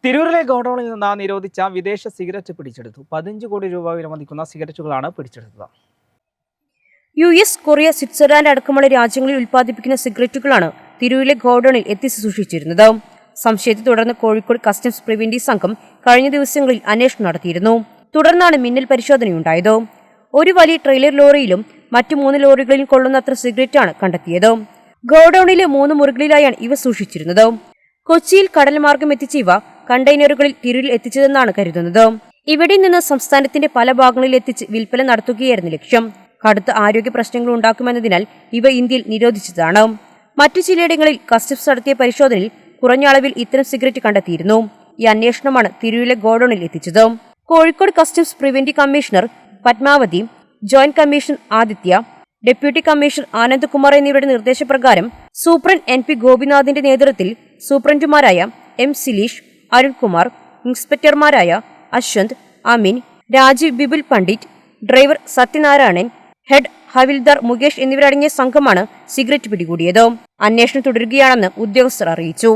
തിരൂരിലെ ഗോഡൌണിൽ നിന്ന് നിരോധിച്ച വിദേശ സിഗരറ്റ് പിടിച്ചെടുത്തു. 15 കോടി രൂപ വിലമതിക്കുന്ന സിഗരറ്റുകളാണ് പിടിച്ചെടുത്തത്. US, കൊറിയ, സ്വിറ്റ്സർലാൻഡ് അടക്കമുള്ള രാജ്യങ്ങളിൽ ഉൽപ്പാദിപ്പിക്കുന്ന സിഗരറ്റുകളാണ് തിരൂരിലെ ഗോഡൌണിൽ എത്തിച്ച് സൂക്ഷിച്ചിരുന്നത്. സംശയത്തെ തുടർന്ന് കോഴിക്കോട് കസ്റ്റംസ് പ്രിവന്റീവ് സംഘം കഴിഞ്ഞ ദിവസങ്ങളിൽ അന്വേഷണം നടത്തിയിരുന്നു. തുടർന്നാണ് മിന്നൽ പരിശോധനയുണ്ടായത്. ഒരു വലിയ ട്രെയിലർ ലോറിയിലും മറ്റു 3 ലോറികളിൽ കൊള്ളുന്നത്ര സിഗരറ്റാണ് കണ്ടെത്തിയത്. ഗോഡൌണിലെ 3 മുറികളിലായാണ് ഇവ സൂക്ഷിച്ചിരുന്നത്. കൊച്ചിയിൽ കടൽ മാർഗം എത്തിച്ച ഇവ കണ്ടെയ്നറുകളിൽ തിരൂരിൽ എത്തിച്ചതെന്നാണ് കരുതുന്നത്. ഇവിടെ നിന്ന് സംസ്ഥാനത്തിന്റെ പല ഭാഗങ്ങളിൽ എത്തിച്ച് വിൽപ്പന നടത്തുകയായിരുന്നു ലക്ഷ്യം. കടുത്ത ആരോഗ്യ പ്രശ്നങ്ങൾ ഉണ്ടാക്കുമെന്നതിനാൽ ഇവ ഇന്ത്യയിൽ നിരോധിച്ചതാണ്. മറ്റു ചിലയിടങ്ങളിൽ കസ്റ്റംസ് നടത്തിയ പരിശോധനയിൽ കുറഞ്ഞ അളവിൽ ഇത്തരം സിഗരറ്റ് കണ്ടെത്തിയിരുന്നു. ഈ അന്വേഷണമാണ് തിരൂരിലെ ഗോഡൌണിൽ എത്തിച്ചത്. Kozhikode customs preventive commissioner Padmavathi, joint commissioner Aditya, deputy commissioner Anandkumar എന്നിവരുടെ നിർദ്ദേശപ്രകാരം സൂപ്രണ്ട് NP ഗോപിനാഥിന്റെ നേതൃത്വത്തിൽ സൂപ്രണ്ടുമാരായ M സിലീഷ്, അരുൺകുമാർ, ഇൻസ്പെക്ടർമാരായ അശ്വന്ത്, അമീൻ, രാജീവ്, ബിപുൽ പണ്ഡിറ്റ്, ഡ്രൈവർ സത്യനാരായണൻ, ഹെഡ് ഹവിൽദാർ മുകേഷ് എന്നിവരടങ്ങിയ സംഘമാണ് സിഗരറ്റ് പിടികൂടിയത്. അന്വേഷണം തുടരുകയാണെന്ന് ഉദ്യോഗസ്ഥർ അറിയിച്ചു.